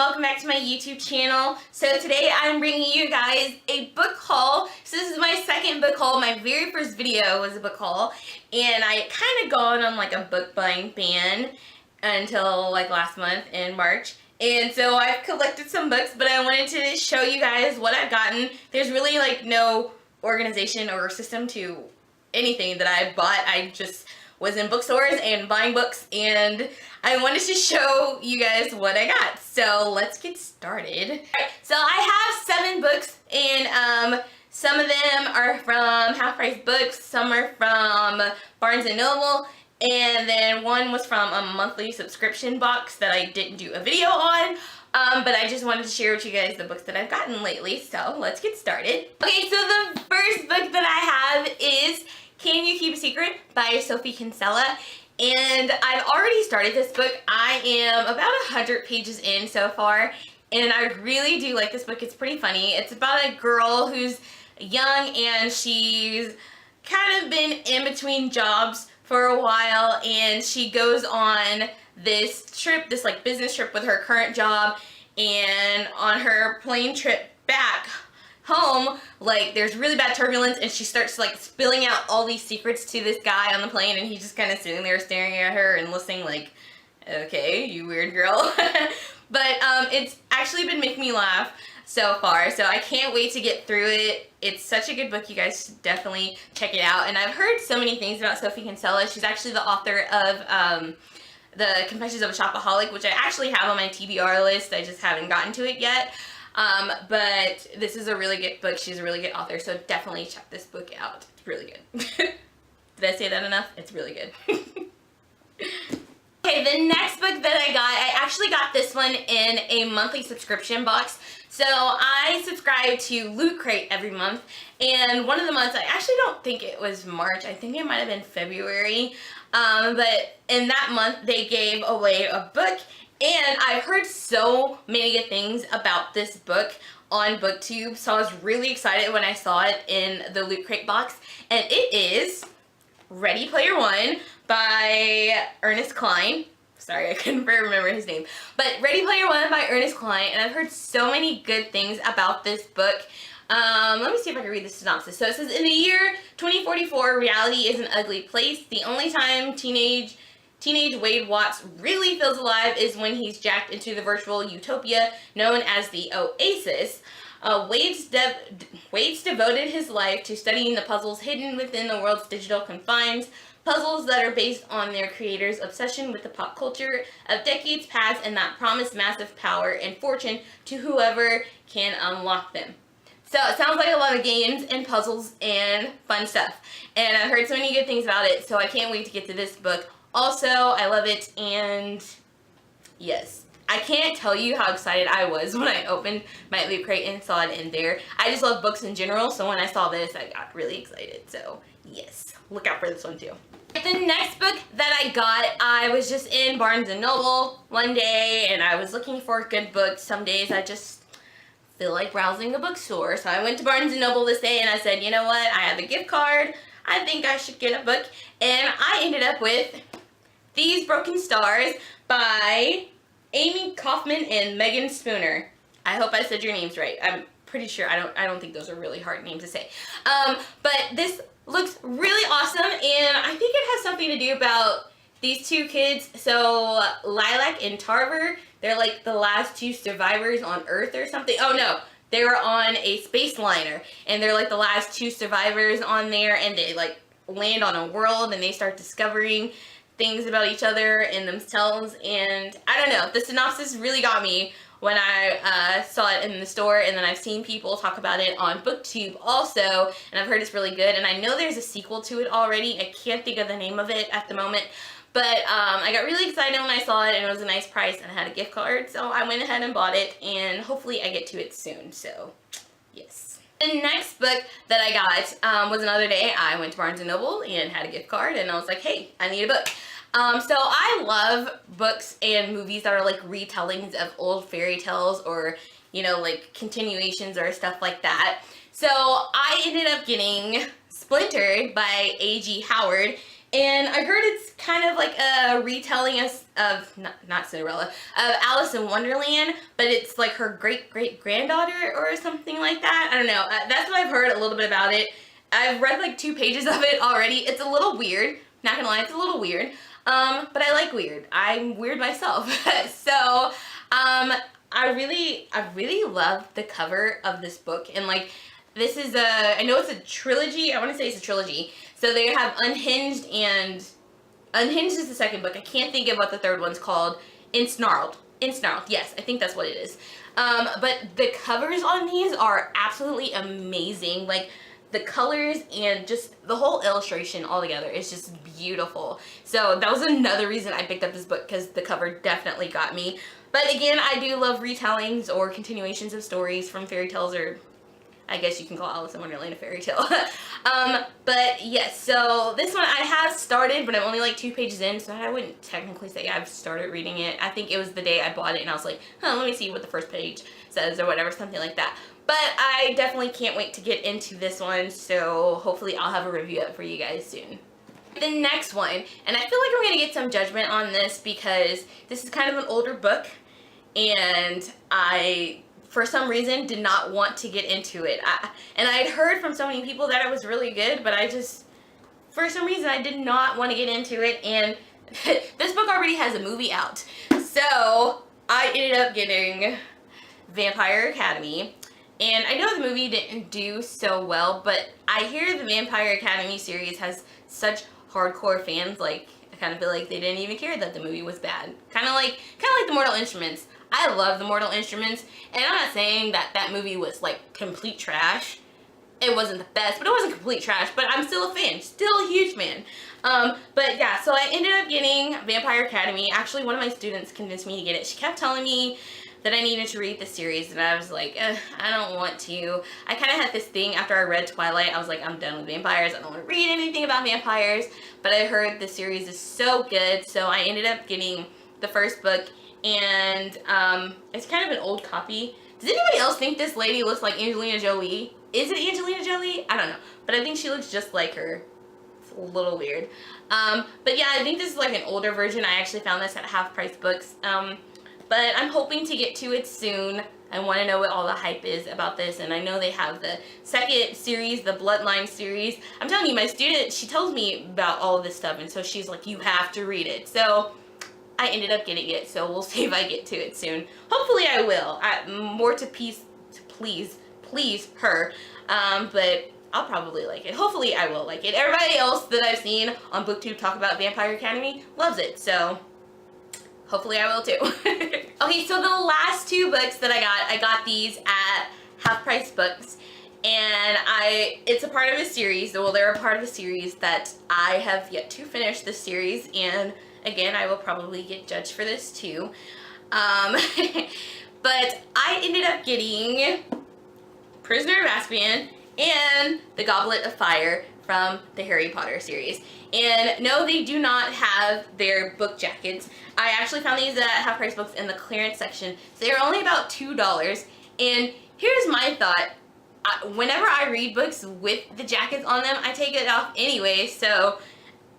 welcome back to my YouTube channel. So today I'm bringing you guys a book haul. So this is my second book haul. My very first video was a book haul, and I kind of gone on like a book buying ban until like last month in March. And so I've collected some books, but I wanted to show you guys what I've gotten. There's really like no organization or system to anything that I bought. I just was in bookstores and buying books, and I wanted to show you guys what I got. So let's get started. Alright, so I have 7 books, and some of them are from Half Price Books, some are from Barnes & Noble, and then one was from a monthly subscription box that I didn't do a video on. But I just wanted to share with you guys the books that I've gotten lately, so let's get started. Okay, so the first book that I have is Can You Keep a Secret by Sophie Kinsella, and I've already started this book. I am about 100 pages in so far, and I really do like this book. It's pretty funny. It's about a girl who's young, and she's kind of been in between jobs for a while, and she goes on this trip, this like business trip with her current job, and on her plane trip back home, like there's really bad turbulence, and she starts like spilling out all these secrets to this guy on the plane, and he's just kind of sitting there staring at her and listening like, okay, you weird girl. But it's actually been making me laugh so far, so I can't wait to get through it. It's such a good book. You guys should definitely check it out. And I've heard so many things about Sophie Kinsella. She's actually the author of The Confessions of a Shopaholic, which I actually have on my TBR list. I just haven't gotten to it yet. But this is a really good book. She's a really good author, so definitely check this book out. It's really good. Did I say that enough? It's really good. Okay, the next book that I actually got this one in a monthly subscription box. So I subscribe to Loot Crate every month, and one of the months, I actually don't think it was March, I think it might have been February, but in that month they gave away a book, and I've heard so many good things about this book on BookTube, so I was really excited when I saw it in the Loot Crate box, and it is Ready Player One by Ernest Cline. Sorry, I couldn't remember his name. But Ready Player One by Ernest Cline, and I've heard so many good things about this book. Let me see if I can read the synopsis. So it says, in the year 2044, reality is an ugly place. The only time teenage Wade Watts really feels alive is when he's jacked into the virtual utopia known as the Oasis. Wade's devoted his life to studying the puzzles hidden within the world's digital confines, puzzles that are based on their creators' obsession with the pop culture of decades past and that promise massive power and fortune to whoever can unlock them. So it sounds like a lot of games and puzzles and fun stuff. And I've heard so many good things about it, so I can't wait to get to this book. Also, I love it, and yes, I can't tell you how excited I was when I opened my Loot Crate and saw it in there. I just love books in general, so when I saw this, I got really excited. So yes, look out for this one too. The next book that I got, I was just in Barnes & Noble one day, and I was looking for good books. Some days I just feel like browsing a bookstore. So I went to Barnes & Noble this day, and I said, you know what, I have a gift card. I think I should get a book. And I ended up with These Broken Stars by Amie, Kaufman, and Meagan Spooner. I hope I said your names right. I'm pretty sure. I don't think those are really hard names to say. But this looks really awesome, and I think it has something to do about these two kids. So Lilac and Tarver, they're like the last 2 survivors on Earth or something. Oh no, they were on a space liner, and they're like the last 2 survivors on there, and they like land on a world, and they start discovering things about each other and themselves. And I don't know, the synopsis really got me when I saw it in the store, and then I've seen people talk about it on BookTube also, and I've heard it's really good, and I know there's a sequel to it already. I can't think of the name of it at the moment, but I got really excited when I saw it, and it was a nice price, and I had a gift card, so I went ahead and bought it, and hopefully I get to it soon, so yes. The next book that I got was another day I went to Barnes & Noble and had a gift card, and I was like, hey, I need a book. So I love books and movies that are like retellings of old fairy tales, or, you know, like continuations or stuff like that. So I ended up getting Splintered by A.G. Howard, And I heard it's kind of like a retelling of not Cinderella, of Alice in Wonderland, but it's like her great-great-granddaughter or something like that. I don't know. That's what I've heard a little bit about it. I've read like 2 pages of it already. It's a little weird. Not gonna lie, it's a little weird. But I like weird. I'm weird myself. So, I really love the cover of this book. And like, this is I know it's a trilogy. I want to say it's a trilogy. So they have Unhinged, and Unhinged is the second book. I can't think of what the third one's called. Ensnarled. Yes, I think that's what it is. But the covers on these are absolutely amazing. Like, the colors and just the whole illustration all together is just beautiful. So that was another reason I picked up this book, because the cover definitely got me. But again, I do love retellings or continuations of stories from fairy tales, or I guess you can call Alice in Wonderland a fairy tale. But yes, so this one I have started, but I'm only like 2 pages in, so I wouldn't technically say I've started reading it. I think it was the day I bought it and I was like, let me see what the first page says or whatever, something like that. But I definitely can't wait to get into this one, so hopefully I'll have a review up for you guys soon. The next one, and I feel like I'm going to get some judgment on this because this is kind of an older book, and I, for some reason, did not want to get into it. And I'd heard from so many people that it was really good, but I just, for some reason, I did not want to get into it, and this book already has a movie out. So I ended up getting Vampire Academy. And I know the movie didn't do so well, but I hear the Vampire Academy series has such hardcore fans. Like, I kind of feel like they didn't even care that the movie was bad. Kind of like the Mortal Instruments. I love the Mortal Instruments, and I'm not saying that that movie was like complete trash. It wasn't the best, but it wasn't complete trash. But I'm still a fan, still a huge fan. But yeah, so I ended up getting Vampire Academy. Actually, one of my students convinced me to get it. She kept telling me that I needed to read the series, and I was like, I don't want to. I kind of had this thing after I read Twilight. I was like, I'm done with vampires. I don't want to read anything about vampires. But I heard the series is so good, so I ended up getting the first book, and it's kind of an old copy. Does anybody else think this lady looks like Angelina Jolie? Is it Angelina Jolie? I don't know, but I think she looks just like her. It's a little weird. But yeah, I think this is like an older version. I actually found this at Half Price Books. But I'm hoping to get to it soon. I want to know what all the hype is about this, and I know they have the second series, the Bloodline series. I'm telling you, my student, she tells me about all of this stuff, and so she's like, you have to read it. So I ended up getting it, so we'll see if I get to it soon. Hopefully I will. More to please her, but I'll probably like it. Hopefully I will like it. Everybody else that I've seen on BookTube talk about Vampire Academy loves it, so hopefully I will too. Okay, so the last 2 books that I got these at Half Price Books, and it's a part of a series. Well, they're a part of a series that I have yet to finish this series, and again, I will probably get judged for this too. But I ended up getting Prisoner of Azkaban and The Goblet of Fire from the Harry Potter series. And no, they do not have their book jackets. I actually found these at Half Price Books in the clearance section. So they're only about $2. And here's my thought. Whenever I read books with the jackets on them, I take it off anyway. So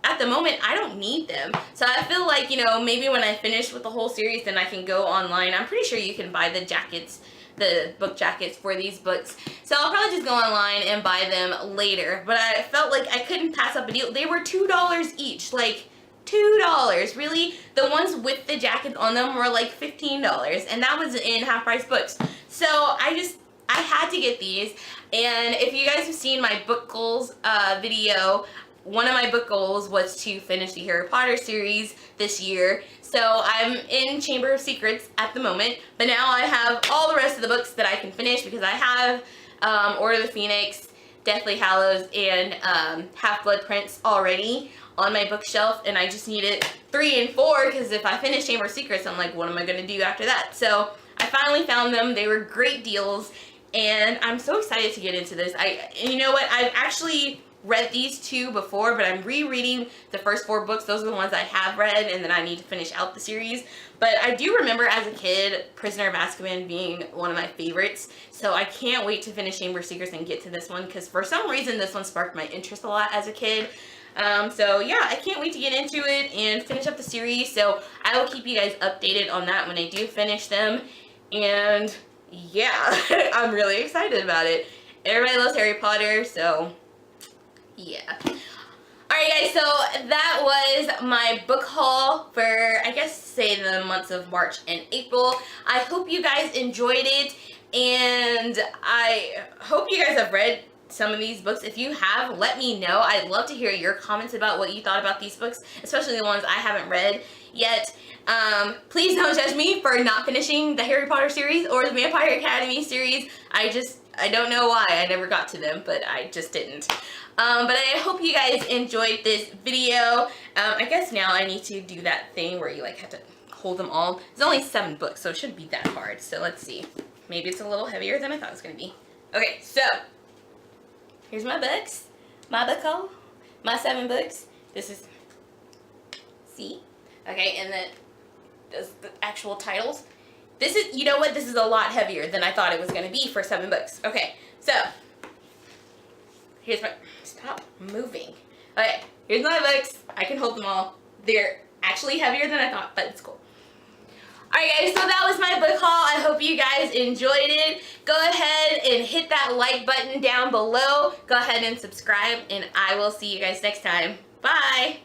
at the moment, I don't need them. So I feel like, you know, maybe when I finish with the whole series, then I can go online. I'm pretty sure you can buy the jackets, the book jackets for these books. So I'll probably just go online and buy them later. But I felt like I couldn't pass up a deal. They were $2 each. Like, $2. Really? The ones with the jackets on them were like $15. And that was in Half Price Books. So I had to get these. And if you guys have seen my book goals video, one of my book goals was to finish the Harry Potter series this year. So I'm in Chamber of Secrets at the moment, but now I have all the rest of the books that I can finish because I have Order of the Phoenix, Deathly Hallows, and Half-Blood Prince already on my bookshelf, and I just needed 3 and 4 because if I finish Chamber of Secrets, I'm like, what am I going to do after that? So I finally found them. They were great deals, and I'm so excited to get into this. And you know what? I've actually read these 2 before, but I'm rereading the first 4 books. Those are the ones I have read, and then I need to finish out the series. But I do remember as a kid, Prisoner of Azkaban being one of my favorites. So I can't wait to finish Chamber of Secrets and get to this one, because for some reason this one sparked my interest a lot as a kid. So yeah, I can't wait to get into it and finish up the series. So I will keep you guys updated on that when I do finish them. And yeah, I'm really excited about it. Everybody loves Harry Potter, so yeah. Alright guys, so that was my book haul for, I guess, say the months of March and April. I hope you guys enjoyed it, and I hope you guys have read some of these books. If you have, let me know. I'd love to hear your comments about what you thought about these books, especially the ones I haven't read yet. Please don't judge me for not finishing the Harry Potter series or the Vampire Academy series. I don't know why I never got to them, but I just didn't. But I hope you guys enjoyed this video. I guess now I need to do that thing where you like have to hold them all. It's only 7 books, so it shouldn't be that hard. So let's see. Maybe it's a little heavier than I thought it was going to be. Okay, so here's my books. My book haul. My 7 books. This is C. Okay, and then does the actual titles. This is, you know what, this is a lot heavier than I thought it was going to be for 7 books. Okay, so here's my, stop moving. Okay, here's my books. I can hold them all. They're actually heavier than I thought, but it's cool. Alright guys, so that was my book haul. I hope you guys enjoyed it. Go ahead and hit that like button down below. Go ahead and subscribe, and I will see you guys next time. Bye!